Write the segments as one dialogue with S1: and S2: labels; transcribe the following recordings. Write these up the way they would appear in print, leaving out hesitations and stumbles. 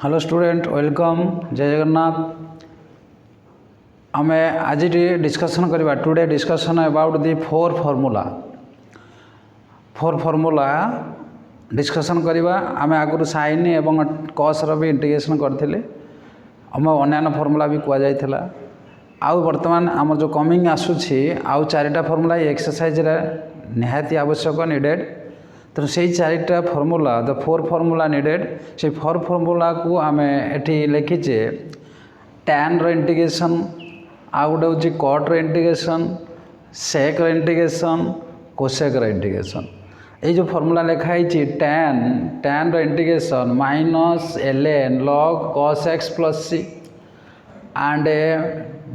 S1: Hello student welcome जय जगन्नाथ। आमे आज डिस्कशन करवा today discussion about the four formula discussion करवा। आमे आगु साइन एवं कॉस रो भी इंटीग्रेशन करथिले। आम अन्य फॉर्मूला भी कुआ जायथिला। आउ वर्तमान आम जो कमिंग आसुछि आउ चारिटा फॉर्मूला एक्सरसाइज रे निहाती आवश्यक नीडेड। तो से चारिटा formula the four formula needed से फोर फॉर्मूला को आम एठी लिखीचे tan रो इंटीग्रेशन आउ गोटे हूँ कट रो इंटीग्रेशन सेक रो इंटीग्रेशन कोसेक रो इंटीग्रेशन। ये जो फॉर्मूला लिखाई tan रो integration minus ln log cos x plus C and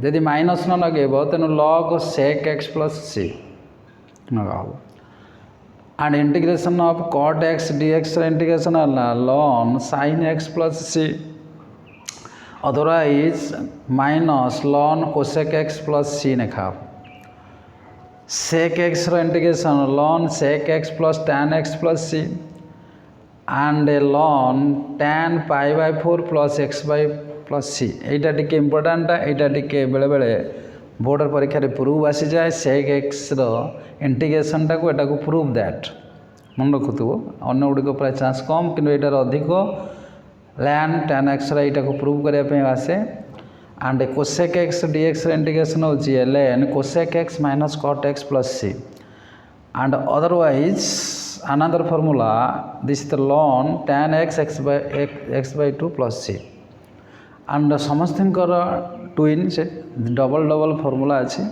S1: यदि माइनस न लगेब then log sec x plus C लगाओ and integration of cot x dx integration ln sin x plus c otherwise minus ln cosec x plus c लिखा। sec x integration ln sec x plus tan x plus c and ln tan pi by 4 plus x by plus c। एटा टिके important एटा टिके बेले बेले border परीक्षा रे proof आसी जाए sec x रो integration टाको एटा को प्रूफ दैट मन रखुव अन्य गुड़िक प्राय चांस कम कि एटार अधिक ln tan x यहाँ को प्रूव करने आसे। And cosec x dx integration हूँ ln cosec x minus cot x plus C and otherwise another formula this the ln tan x by 2 plus C and समस्त ट्विन से डबल डबल फॉर्मूला अच्छी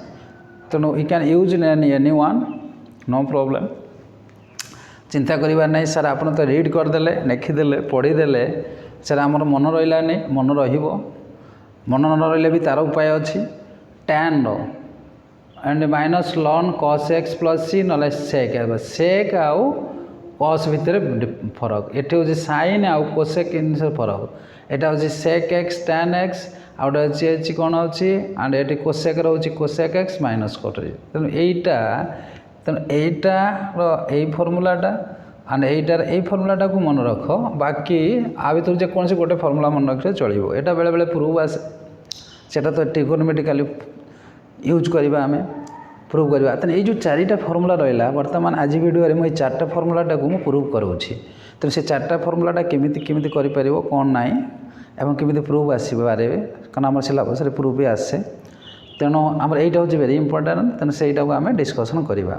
S1: तेणु you can use any one no problem. चिंता करिबार नहीं sir आप तो रीड करदे लिखिदे पढ़ीदे सर आमर मन रही मन रहिबो मन न रही भी तार उपाय अच्छी tan रो and minus ln cos x plus C ना सेक आउ cos भितर फरक एटी हूँ sin आउ कोसेक इन फरक एटा हूँ sec x tan x out अच्छी कौन अच्छी एंड ये कोसेक रोचे कोसेक एक्स माइनस कट तेणु यही फॉर्मूलाटा एंड यही फॉर्मूलाटा को मन रख बाकी आ भर जेकोसी गोटे फॉर्मूला मन रखिले चलो। यहाँ बेले बेले प्रूफ आसे सेटा तो ट्रिगोनोमेट्रिकली यूज करवा आम प्रूफ करवा। तेना ये जो चारिटा फॉर्मूला रहा बर्तमान आज वीडियो मुझे चार्टा फॉर्मूलाटा को प्रूफ करूँगी। तेणु से चार्टा फॉर्मूलाटा केमी कर कौन ना एवं केमी प्रूफ आसपारे कारण आम सिलेबस प्रूफ भी आसे तेणु आम यहीटा हूँ वेरी इंपोर्टेंट तेणु से को आम डिस्कसन करवा।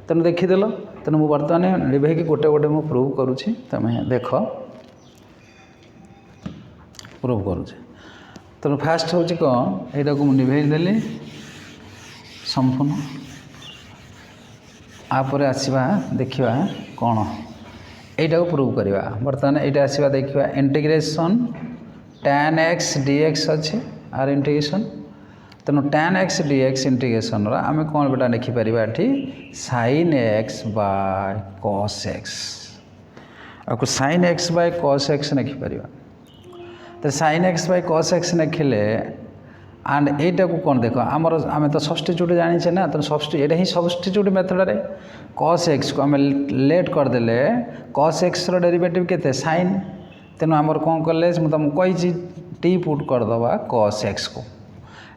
S1: तेणु देखीदेल तेणु मुझे बर्तमान निभे गोटे गोटे मुझे प्रूफ करुँची तुम देख प्रूफ करुँचे। तेणु फास्ट हूँ कौन यहाँ को निभेदेली संपूर्ण आप आसवा देखा कौन यहीटा को प्रूफ करवा। बर्तमान यहाँ आसवा देखा इंटीग्रेशन tan x dx अच्छे आर इंटीग्रेशन तेणु tan x dx इंटीग्रेशन आम कौन बेटा लिखिपर ये sin x by cos x आपको sin x by cos x लिखिपर तो sin x by cos x लिखिले एंड यहीटा को कौन देख आमर आम तो सब्स्टिट्यूट जाने ना तो यहाँ ही सब्स्टिट्यूट मेथड रे cos x को आम लेट करदे cos x रो डेरिवेटिव केते sin तेणु आमर कौन कले तुमको कही टी पुट करदे cos x को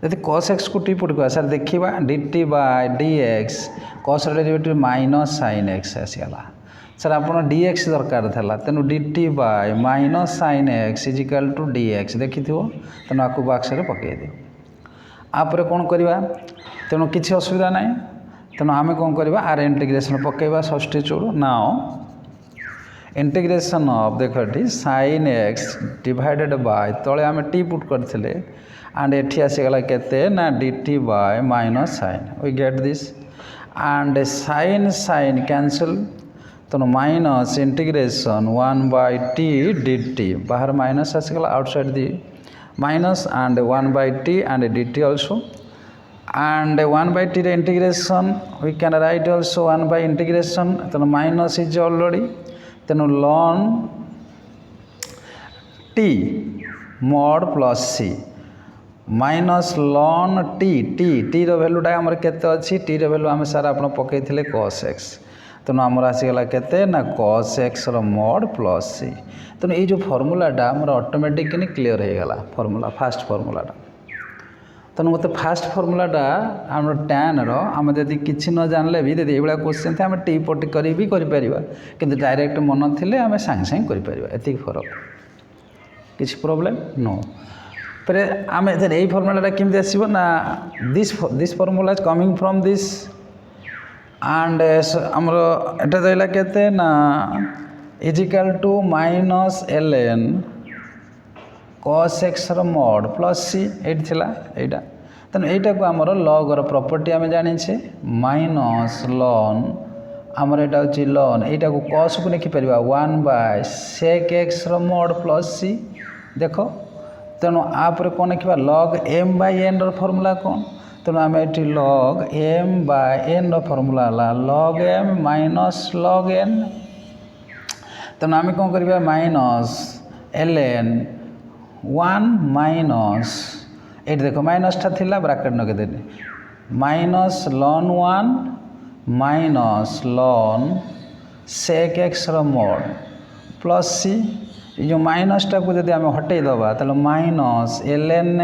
S1: यदि cos x को टी पुट कर सर देखा dt by dx cos derivative minus sin x आसीगला सर आप dx दरकार था तेणु dt by minus sin x is equal to dx देखी तेणु आपको बक्स में पकई दियो आप कौन करवा तेणु किसी असुविधा ना तेणु आम कौन करवा आर इंटीग्रेशन पकेबा सब्स्टिट्यूट नाउ इंटीग्रेशन ऑफ देख sin x डिवाइडेड बाय तले आम टी पुट करते एंड एटी आसीगला केते ना dt by minus sin we get this and sin cancel तो minus integration 1 by T dt बाहर माइनस आसीगला outside the minus and 1 by T and dt also and 1 by T integration we can write also 1 by integration तो minus is already तेणु ln t mod plus सी minus ln t T रो भैल्यूटा आमर केते अच्छी T रो value आम सार आप पकई cos x तेणु आमर आसीगला केते ना cos x रो mod प्लस सी। तेणु ये जो फर्मूलाटा आमर ऑटोमेटिकली क्लियर हो गला फर्मूला फास्ट फर्मूलाटा। तेणु मत फास्ट फर्मूलाटा आम tan रो आम जदि किसी न जानले भी यदि ये क्वेश्चन थे आम टी पटी कर भी करें कि डायरेक्ट मन थे आम सांगे सांगे करें एति फरक किसी प्रॉब्लम नो। पर आम यही फर्मूलाटा केमती आसो ना this formula is coming from this and आमर एटा रहा केते ना is equal to minus ln cos x रो mod प्लस सी एट थिला एटा। तेणु एटा को आमर लॉग रो प्रॉपर्टी आम जानिछे माइनस ln आमर एटा होची ln एटा को cos को लिखि परिबा 1/sec x रो mod प्लस सी। देखो तेणु आपर कौन लिखा log m/n रो फॉर्मूला कौन। तेणु आम ये log m/n रो formula log m minus log n। तेणु आम कौन करिबा माइनस ln 1 माइनस ये देखो माइनस टा थिला ब्रैकेट नगेदेनी minus ln 1 minus ln sec x रो mod प्लस सी। जो माइनस टा को जब आम हटे दबा तो minus ln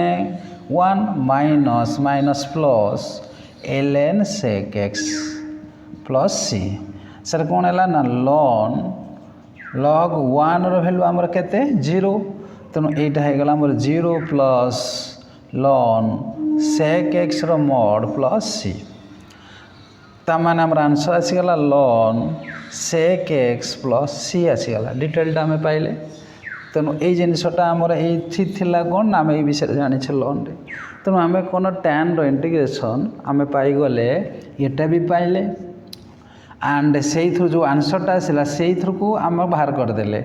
S1: 1 minus minus plus ln sec x plus C. Sir कौन है ना ln log 1 रो वैल्यू आमर केते 0। तेणु यहाँ हो गला 0 प्लस ln sec x रो mod प्लस सी। तामान आमर आंसर आसीगला ln sec x plus C आसीगला डिटेलटा आम पाइले। तेणु ये जिनसटा आमर ये कौन ना आम ये विषय जानी लॉन रे। तेणु आम कौन tan रो इंटीग्रेशन आम पाईगले ये भी पाइले एंड से जो आंसरटा आसला से को आम बाहर करदे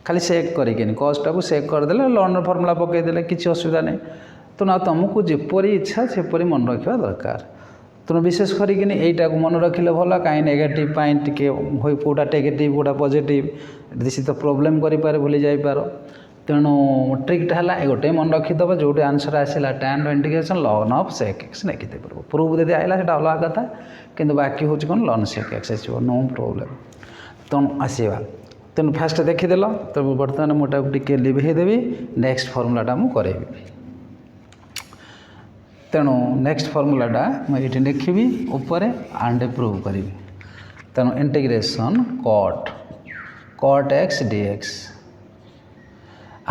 S1: खाली सेक करके कस्टा को सेक करदे लॉन फर्मूला पकईदे किसी असुविधा नहीं। तेणु तुमको जपरी इच्छा सेपरी मन रखा दरकार। तेणु विशेष करके यहीटा को मन रखिले भल कहीं नेगेटिव टे कौटा नेगेटिव कौटा पॉजिटिव दिस तो प्रोब्लेम करें भूली जापर। तेणु ट्रिकटा है गोटे मन रखीदब जो आंसर आसला tan integration ln of sec x लिखिदे पार प्रूफ यदि आएगा से अलग कथा कि बाकी हूँ कौन ln sec x आसो नो प्रोब्लेम। तेणु आसवा तेणु फास्ट देखीदेल तो बर्तमान मुझे लिभेदेवी नेक्स्ट फर्मूलाटा मुझे तेणु नेक्स्ट फर्मूलाटा मुझे लिखी ऊपर एंड प्रूव करी। तेणु इंटीग्रेशन cot x dx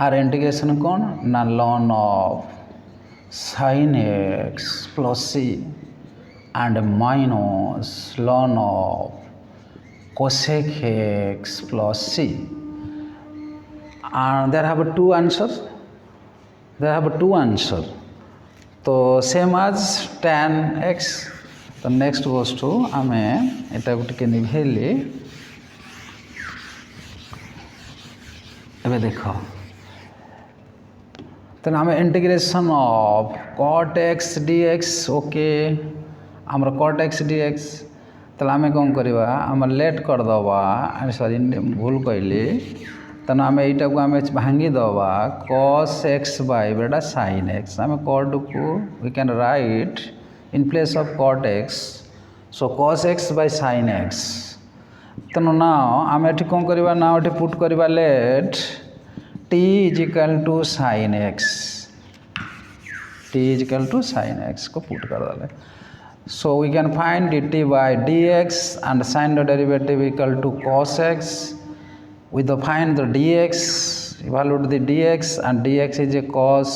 S1: आर इंटीग्रेशन कौन ना ln of sin x plus C and minus ln of cosec x plus c and there have two answers तो same as tan x। तो next goes to आमे एटा गुटे निभेली एबे देखो तेना आमे integration of cot x dx okay आमर cot x dx तो आम कौन करवा आम लेट करदबा सॉरी भूल कहली। तेणु आम यहीटा को आम भांगीदबा cos x बाय बेटा sin x आम cot को we can write in place of cot x so cos x by sin x। तेणु ना आम ये कौन करवा ना ये पुट करवा let t is equal to sin x को पुट कर दे। So we can find dt by dx and sin the derivative equal to cos x. We find the dx, evaluate the dx and dx is a cos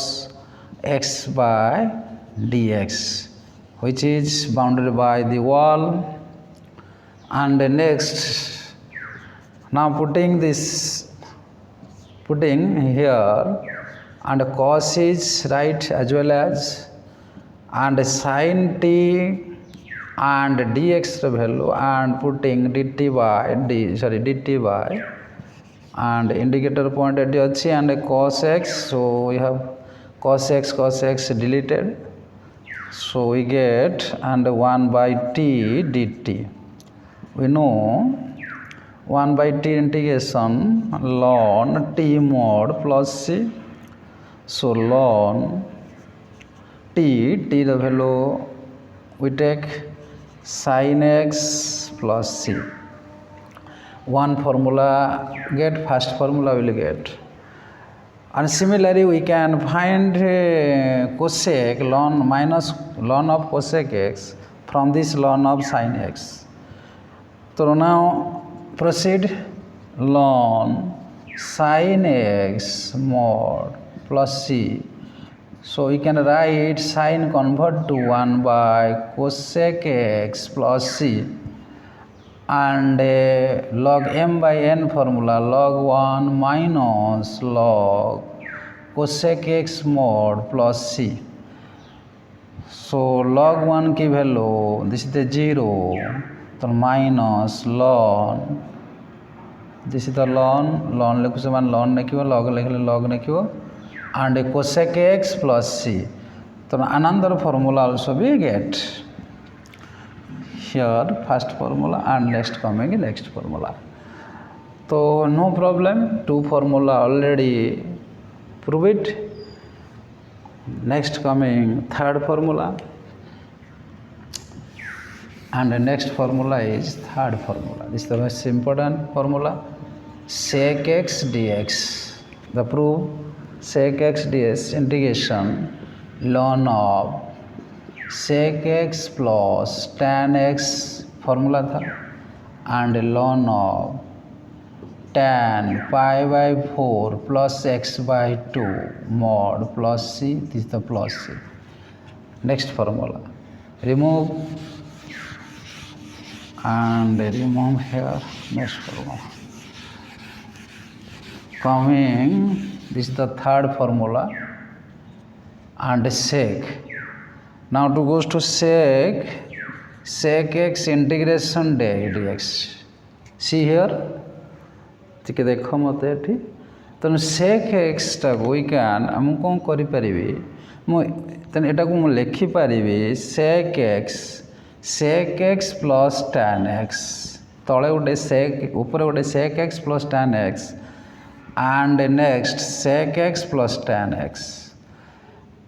S1: x by dx which is bounded by the wall. And next now putting here and cos is right as well as and sin t and dx value and putting dt by and indicator point at the and cos x. So we have cos x deleted, so we get and 1 by t dt. We know 1 by t integration ln t mod plus c. So ln t the value we take sin x plus c one formula get, first formula will get. And similarly we can find cosec ln minus ln of cosec x from this ln of sin x. So now proceed. Ln sin x mod plus c. So we can write sin convert to 1 by cosec x plus c, and log m by n formula log 1 minus log cosec x mod plus c. So log 1 की value this is the 0, तो minus ln this is the ln लिखु से मान ln लिखियो, log लिखले log लिखियो, and cosec x plus c. So another formula also we get here, first formula and next coming next formula. So no problem, two formula already prove it. Next coming third formula, and the next formula is third formula. This is the most important formula, sec x dx. The proof sec x dx integration ln of sec x plus tan x formula था, and ln of tan pi by 4 plus x by 2 mod plus c. This is the plus c. Next formula, remove and remove here. Next formula coming, this is the third formula, and sec. Now to goes to sec x integration dx. See here, ଟିକେ ଦେଖ ମୋତେ ଏଠି। ତେଣୁ sec x ଟାକୁ we can ମୁଁ କ'ଣ କରିପାରିବି, ମୁଁ ତେଣୁ ଏଟାକୁ ମୁଁ ଲେଖିପାରିବି sec x plus tan x, ତଳେ ଗୋଟେ sec ଉପରେ ଗୋଟେ sec x plus tan x, and next sec x plus tan x.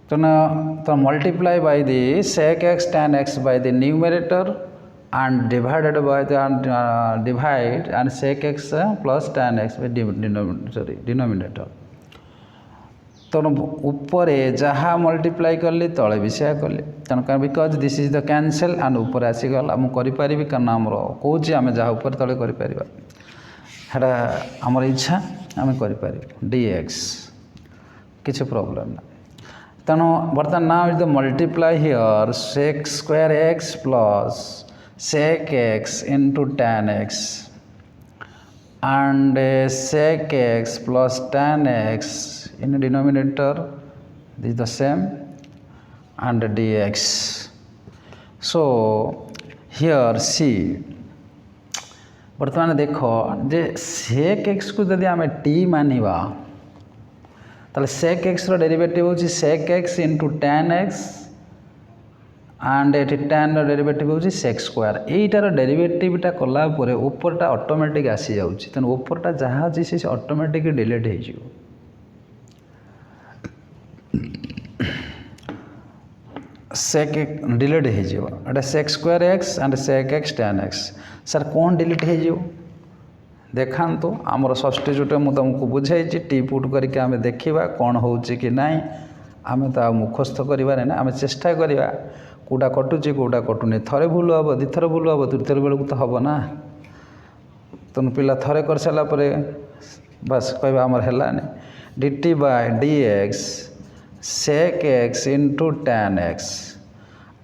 S1: So multiply by the sec x tan x by the numerator and divided by the divide and sec x plus tan x by denominator. तो ऊपर जहाँ multiply कली तले भी से कली, तेणुक because this is the cancel and ऊपर आसीगला मुझे करी कारण आमर कौच आम जहाँ ऊपर तले करा आमर इच्छा आम कर dx किसी प्रॉब्लम ना। तेणु बर्तमान now is the multiply here sec square x plus sec x into tan x and sec x plus tan x in the denominator, this is the same, and dx. So here see बर्तमान देख जे sec x को जदि आम t मानिबा ताले sec x रो derivative होची sec x into tan x and एटी tan रो डेरिवेटिव होची sec square. एटार डेरिवेटिवटा कला परे ऊपरटा ऑटोमेटिक आसी जाउची, तन ऊपरटा जहाँ अछि से ऑटोमेटिक डिलीट हे जिवो। sec डिलीट हे जिवो, एटा sec square x and sec x tan x. Sir कौन डिलीट हे जिवो देखांतु, आमर सब्स्टिट्यूट मु तुमको बुझाई टी पुट करके आम देखा कौन होची कि नाई, आम तो मुखस्थ करिबार ना, आम चेष्टा करिबा कोटा कटुची कोटा कटुनी, थरे भूल हम दिथर भूल हम तृतीय बेलू तो हम ना। तुम पिला थरे कर सारा पर बस कह आमर है dt by dx sec x into tan x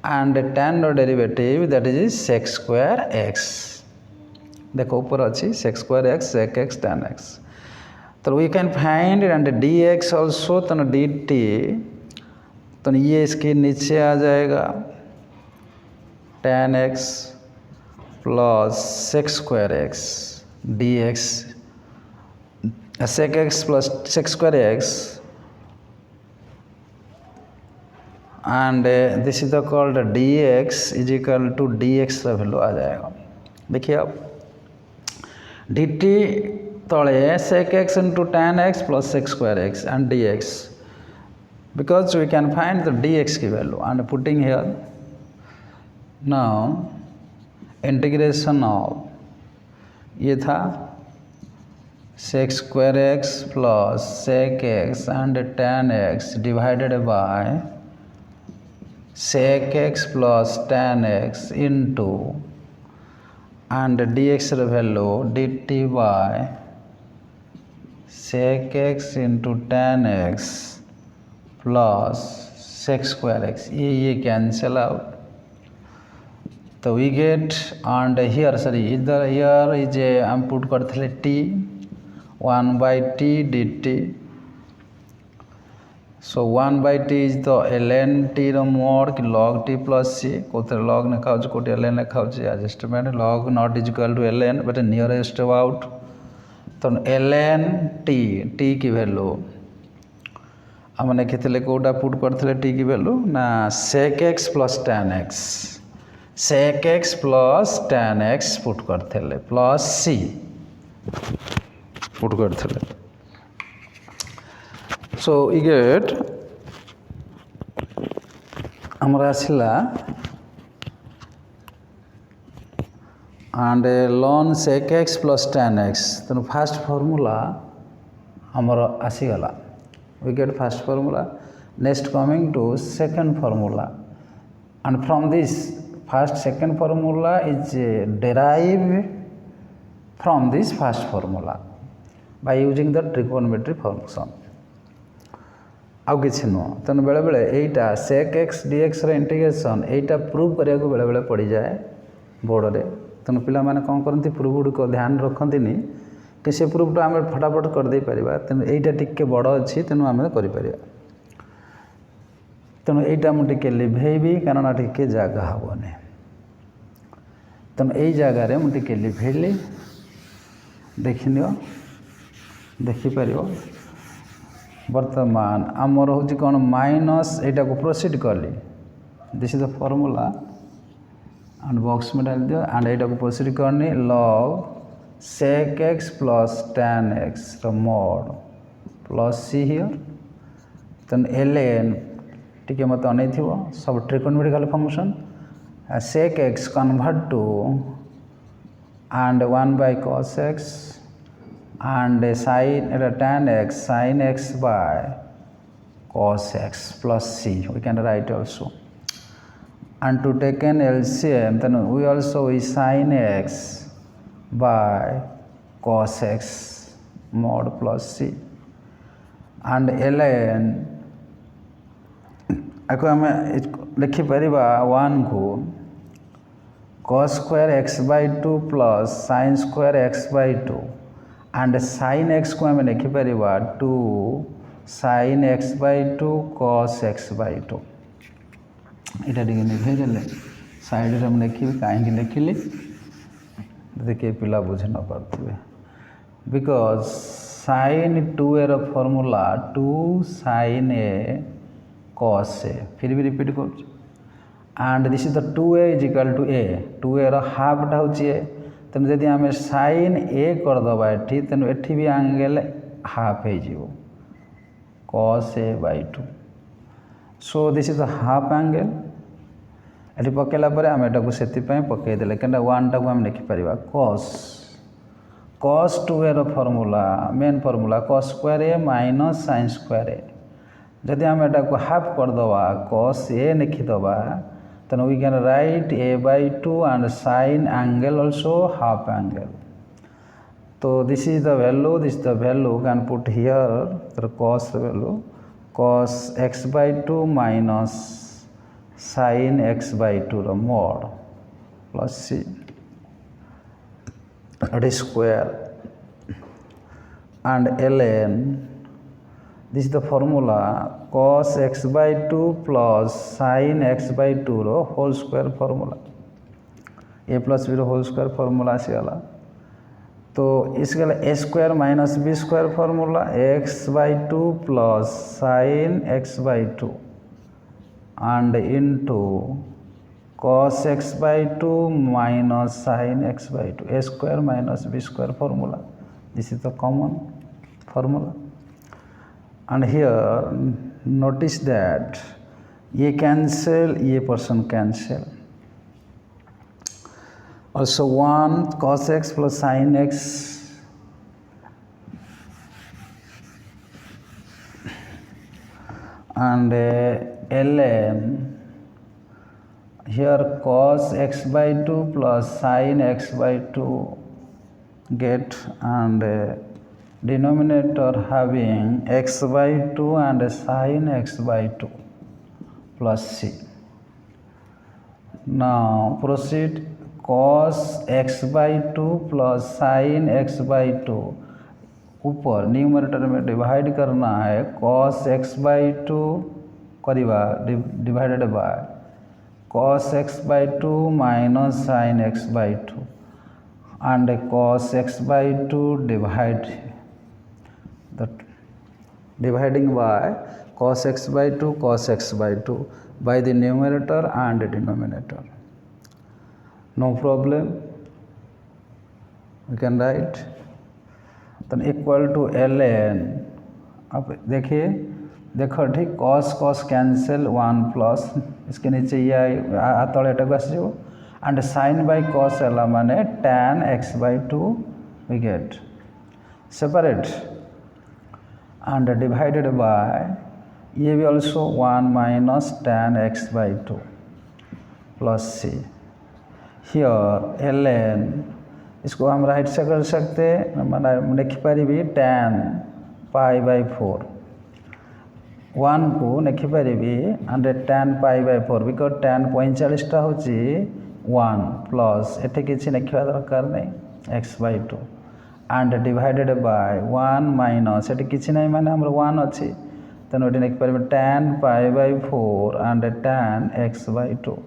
S1: and tan derivative that is sec square x. देखो ऊपर अच्छी sec square x sec x tan x. तो we can find and dx also, तो dt तो ये इसके नीचे आ जाएगा tan x plus sec square x dx sec x plus sec square x and this is the called dx is equal to dx का value आ जाएगा। देखिए अब dt तले sec x into tan x plus sec square x and dx, because we can find the dx की value and putting here now integration of ये था sec square x plus sec x and tan x divided by sec x plus tan x into and dx value dt by sec x into tan x plus sec square x. ये cancel out. So we get, and here sorry either here is a I am put करथले t 1 by t dt. So 1 by t is the ln t ର mod कि log t plus c कोते log ने खाउछ कोते ln ने खाउछ adjustment log not is equal to ln but nearest about. तो ln t की value हमने केतले Kota put करथले t की value ना sec x plus tan x sec x plus tan x put करथले plus c put करथले. So we get हमरा आसिला and ln sec x plus tan x. तो फर्स्ट फार्मूला हमरा आसी गला. We get first formula. Next coming to second formula, and from this first second formula is derived from this first formula by using the trigonometry function. आउ किसी नुह तेणु बेले बेले एटा sec x dx रे इंटीग्रेशन एटा प्रूव करिया को बेले बेले पड़ी जाए बोर्ड रे. तेणु पिला माने कौन करती प्रूफ को ध्यान रखती कि से प्रूफटा आम फटाफट करदे पारिबा. तेणु एटा टिके बड़ अच्छी तेणु आम करिपारिबा. तेणु एटा मु टिके लिभेबी कारण टिके जागा हबने. तेणु एई जगार मु टिके लिभेली देखिनियो देखिपारिबो. वर्तमान आमर हूँ कौन माइनस एटा को प्रोसीड कली. This is the formula and box में डाल दियो एंड एटा को प्रोसीड करनी log sec x plus tan x the mod plus c here. then ln टिके मत अनै थिबो सब trigonometrical function sec x convert to and 1 by cos x and sin tan x sin x by cos x plus c we can write also. And to take an LCM then we also we sin x by cos x mod plus c and ln ako ame likhi pariba 1 को cos square x by 2 plus sin square x by 2 and sin x को ame likhi pariba 2 sin x by 2 cos x by 2. एटा टिके लिखे देले side रे हम लिखि काहे लिखिली देखिए पिला बुझ न पारथिबे बिकॉज sin 2a रो formula 2 sin a cos a फिर भी रिपीट कर and this is the 2a is equal to a 2a रो हाफ टा होची a तने जदी हमें sin a कर दबा एठी तने एठी भी एंगल हाफ हे जिवो cos a by 2. So this is the half angle एटी पकेला परे हम एटा को सेति पय पके देले केना 1 टा को हम लिखि परिबा cos 2a रो formula main formula cos square a minus sin square a. जदि हम एटा को हाफ कर दवा cos a लिखि दवा then we can write a by 2 and sin angle also half angle. So this is the value can put here the cos value cos x by 2 minus sin x by 2 the mod plus c that is square and ln this is the formula cos x by 2 plus sin x by 2 row whole square formula a plus b row whole square formula से आला. तो इसके लिए a square minus b square formula x by 2 plus sin x by 2 and into cos x by 2 minus sin x by 2 a square minus b square formula. This is the common formula. And here notice that ये cancel ये person cancel. Also 1 cos x plus sin x and ln here cos x by 2 plus sin x by 2 get, and denominator having x by 2 and sin x by 2 plus c. Now proceed. Cos x by 2 plus sin x by 2 ऊपर numerator में divide करना है. cos x by 2 करीबा divided by cos x by 2 minus sin x by 2 and cos x by 2 divide that dividing by cos x by 2 cos x by 2 by the numerator and denominator. No problem, we can write then equal to ln. अब देखिए, देखो ठीक, cos cos cancel 1 plus इसके नीचे ये तले एटा आस जाओ and sin by cos एला माने tan x by 2 we get separate and divided by ये भी also 1 minus tan x by 2 plus c. Here ln इसको हम राइट से कर सकते हैं, मैंने लिखिपारि tan pi by 4 1 को लिखिपारि and tan pi by 4 because tan 45 टा होची 1 plus एटे किसी लिखिबा दरकार नहीं x by 2 and divided by 1 minus एटे किसी नहीं माने हमर 1 अछि तेनो एटे लिखिपारि tan pi by 4 and tan x by 2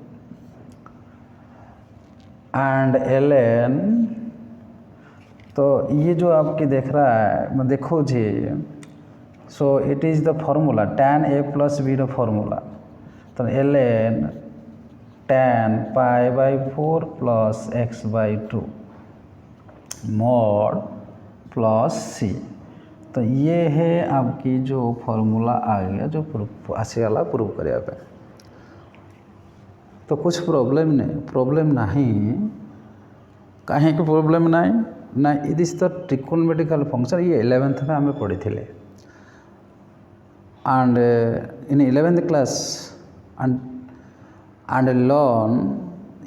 S1: and ln. तो ये जो आपकी देख रहा है, मैं देखो जी, so it is the formula tan a plus b रो फॉर्मूला. तो ln tan pi by 4 plus x by 2 mod plus c. तो ये है आपकी जो फॉर्मूला आ गया जो प्रूफ आसे वाला प्रूफ करिया पे. तो कुछ प्रॉब्लम नहीं कहीं की प्रॉब्लम नहीं ना. It is the trigonometrical function. ये 11th में हमें पढ़ी थे and in 11th class and learn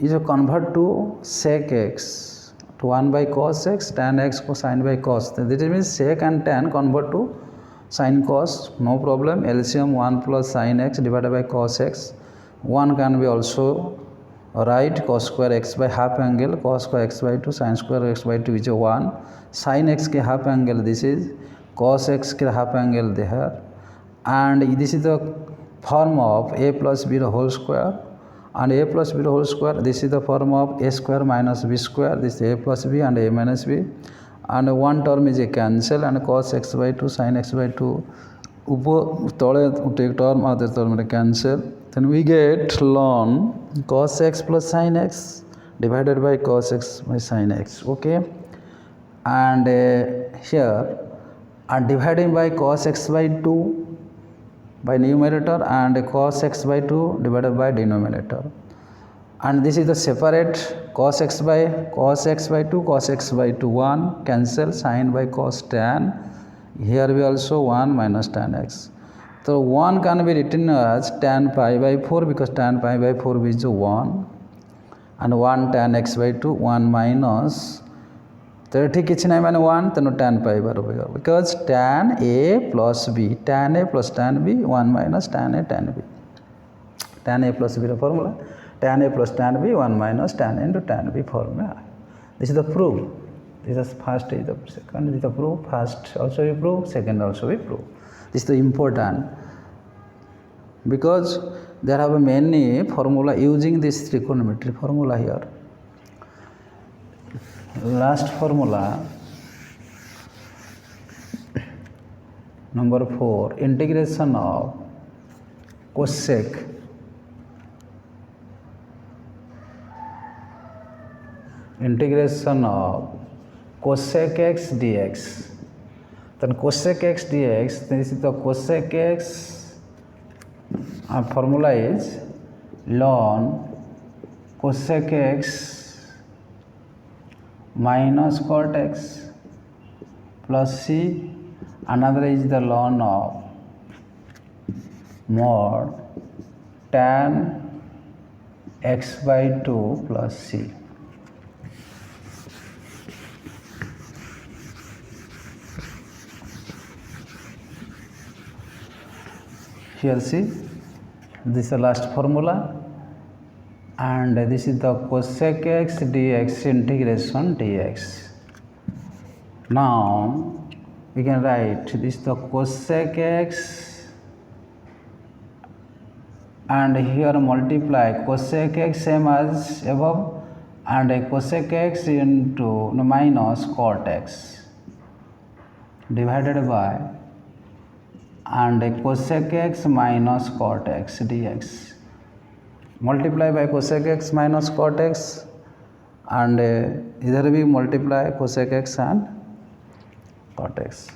S1: is convert to sec x to 1 by cos x tan x cosine by cos. That means sec and tan convert to sin cos, no problem. LCM 1 plus sin x divided by cos x. 1 can be also write cos square x by half angle cos square x by 2 sin square x by 2 is 1. Sin x के half angle this is, cos x के half angle there, and this is the form of a plus b the whole square, and a plus b the whole square, this is the form of a square minus b square, this is a plus b and a minus b, and one term is a cancel and cos x by 2 sin x by 2 ऊपर तले take term other term cancel. Then we get ln cos x plus sin x divided by cos x by sin x. Okay, and here and dividing by cos x by 2 by numerator and cos x by 2 divided by denominator, and this is the separate cos x by 2 cos x by 2 1 cancel sin by cos tan. Here we also 1 minus tan x. So 1 can be written as tan pi by 4 because tan pi by 4 is 1, and 1 tan x by 2 1 minus तो ठीक किसी नहीं माने 1 तेनो tan pi बराबर because tan a plus b tan a plus tan b 1 minus tan a tan b. Tan a plus b रो formula tan a plus tan b 1 minus tan a into tan b form में. This is the proof. This is first is the second is the proof. First also we prove, second also we prove. This is the important because there have many formula using this trigonometry formula here. Last formula number 4 integration of cosec cosec x dx. Then cosec x dx, this is the cosec x, our formula is ln cosec x minus cot x plus c. Another is the ln of mod tan x by 2 plus c. Here see, this is the last formula, and this is the cosec x dx integration dx. Now we can write this is the cosec x, and here multiply cosec x same as above, and a cosec x into minus cot x divided by and a cosec x minus cot x dx. Multiply by cosec x minus cot x, and either we multiply cosec x and cot x.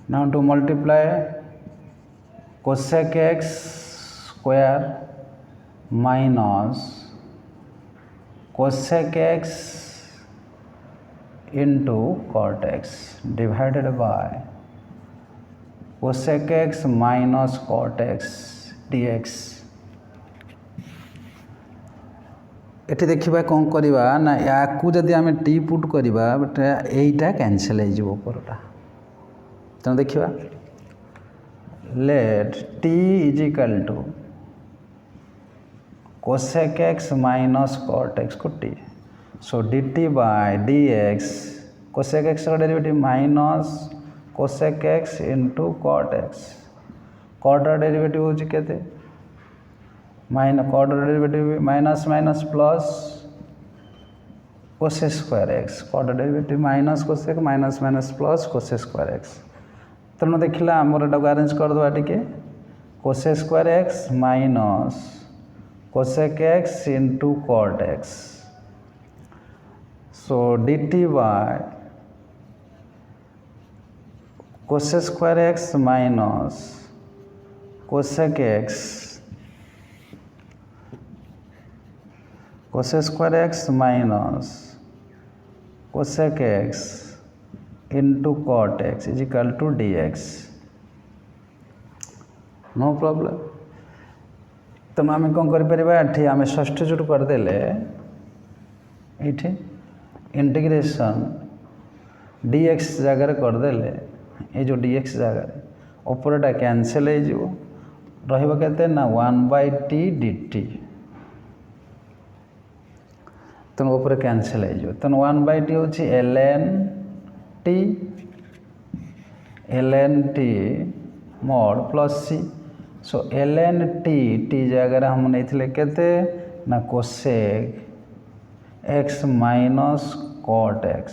S1: Now to multiply cosec x square minus cosec x into cot x divided by cosec x minus cot x dx. एठी देखिबा कोन करिबा ना याकू जदि आमे t put करिबा but एइटा cancel हो जिवो परटा. त देखिबा let t is equal to cosec x minus cot x को t. So dt by dx cosec x का derivative minus cosec x into cot x. cot रा डेरिवेटिव होची केते माइनस cot रा derivative minus minus plus cos square x. cot रा derivative minus cosec minus minus plus cos square x. तनो देखिला हमर एटा arrange कर दवा टिके cos square x minus cosec x into cot x. So dt by cos square x minus cosec x cos square x minus cosec x into cot x is equal to dx. No problem. तो आम कौन कर आम substitute करदेले ये integration dx जगह करदेले ये जो dx जगह ऊपरटा कैंसिल हो केते ना 1/t dt. तो ऊपर कैंसिल हो तो 1/t होची ln t mod plus c. सो ln t जगह हम नहीं केते ना cosec x minus cot x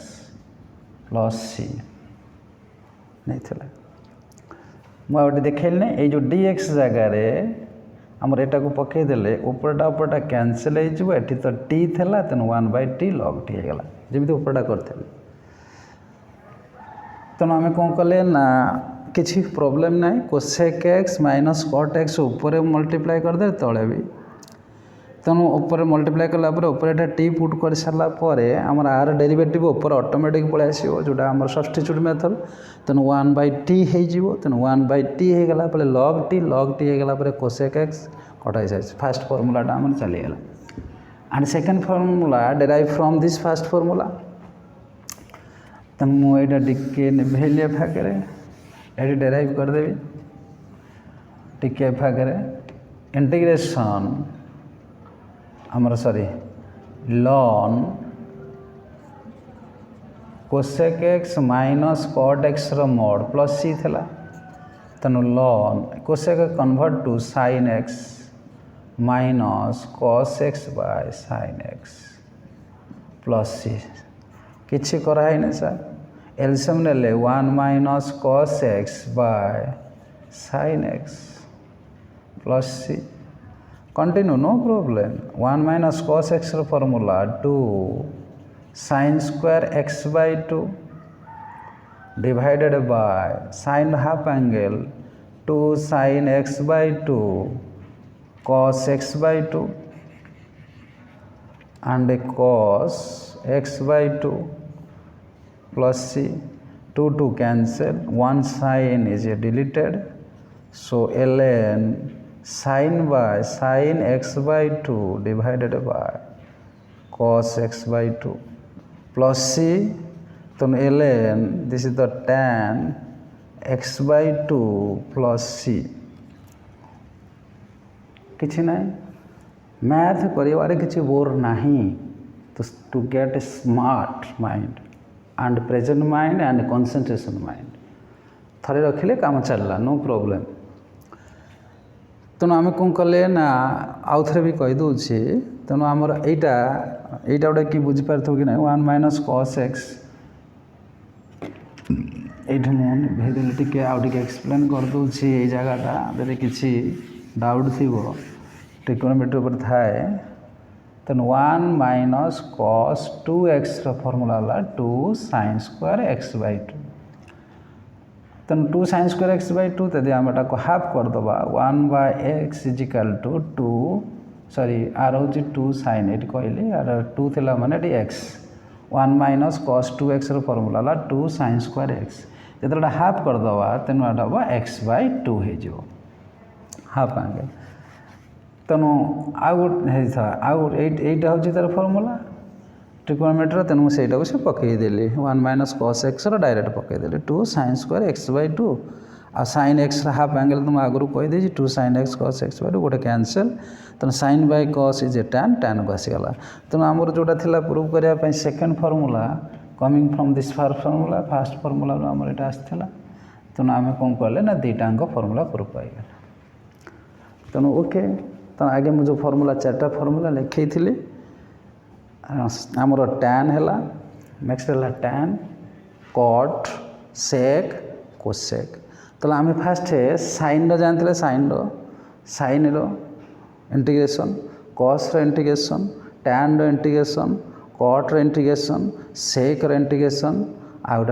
S1: plus c नहीं थे. मुझे देखल ये जो dx जगार आमर एटा को पकईदे ऊपरटा कैंसिल हो तो t थेला तेन 1/t log t होगा जमी ऊपरटा करते. तेणु आम कौन कले ना किसी प्रोब्लेम ना cosec x minus cot x ऊपर मल्टीप्लाई करदे तले भी. तेणु ऊपर मल्टीप्लाई कलापर ऊपर टी पुट कर सारापर आमर आर डेरिवेटिव ऊपर ऑटोमेटिक पलि आसो जोटा आम सब्स्टिट्यूट मेथड. तेणु 1/t हो तेणु 1/t होगला log t होगला cosec x कटा जाए. फास्ट फॉर्मूलाटा आम चलीगला. And second formula derive from this first formula. तो मुझे टिके निभेली फागे ये डेराइव करदेवी टिके फागे इंटीग्रेशन आमर sorry ln cosec x minus cot x रो मोड प्लस c थला. तेणु ln cosec convert to sin x minus cos x by sin x plus c. किसी कराई नहीं सर एलसीएम नेले 1 minus cos x by sin x plus c. Continue no problem. 1 minus cos x formula 2 sin square x by 2 divided by sin half angle 2 sin x by 2 cos x by 2 and cos x by 2 plus c. 2 cancel, 1 sin is deleted. So ln sin x by 2 divided by cos x by 2 plus c then ln this is the tan x by 2 plus c किछि नहीं math करिवारे किछि bore नहीं to get a smart mind and present mind and concentration mind थरे रखिले काम चलला no problem तेणु आम कौन कले ना आउ थे भी कही दूसरी तेणु आमर एटा गोटे कि बुझीपार कि ना 1 माइनस कॉस एक्स ये मुझे टे आउ टे एक्सप्लेन कर दूसरी ये जगहटा जब किसी डाउट थी ट्रिकोनोमेट्री पर थाए तेणु 1 माइनस कॉस 2x फॉर्मूला है 2 sin स्क्वायर x by 2 तेणु 2 sin स्क्वायर x by 2 यदि आम एटा हाफ करदे 1 by x is equal to 2 sorry आर हूँ 2 sin ये कहली आर 2 थिला माने x 1 minus cos 2x formula है 2 sin स्क्वायर x जो हाफ करदे तेणु एटा हम x by 2 हो हाफ आंगे तेणु आउ गोटे हूँ तार फॉर्मूला ट्रिकोनोमेट्री तेणु मुझे से पकईदेली 1 माइनस कॉस एक्स डायरेक्ट पकईदेली 2 sin स्क्वायर x by 2 आ sin x हाफ एंगल तुम आगुरी कहीदे 2 sin x cos x by 2 गोटे कैंसल तेणु sin by cos is a tan को आसीगला तेणु आमर जोटा थिला प्रूव करने second formula coming from this formula fast formula आमर यहाँ आसाला तेणु आम कौन कले ना दुईटाक फॉर्मूला प्रूफ पाइगला तेणु ओके तो आगे मुझे फॉर्मूला 4टा फॉर्मूला लिखी थी आमर tan है नेक्स्ट है tan cot sec cosec तो आम फास्ट साइन जानते साइन रो इंटीग्रेशन cos रो इंटीग्रेशन tan रो इंटीग्रेशन cot रो इंटीग्रेशन sec रो इंटीग्रेशन आउट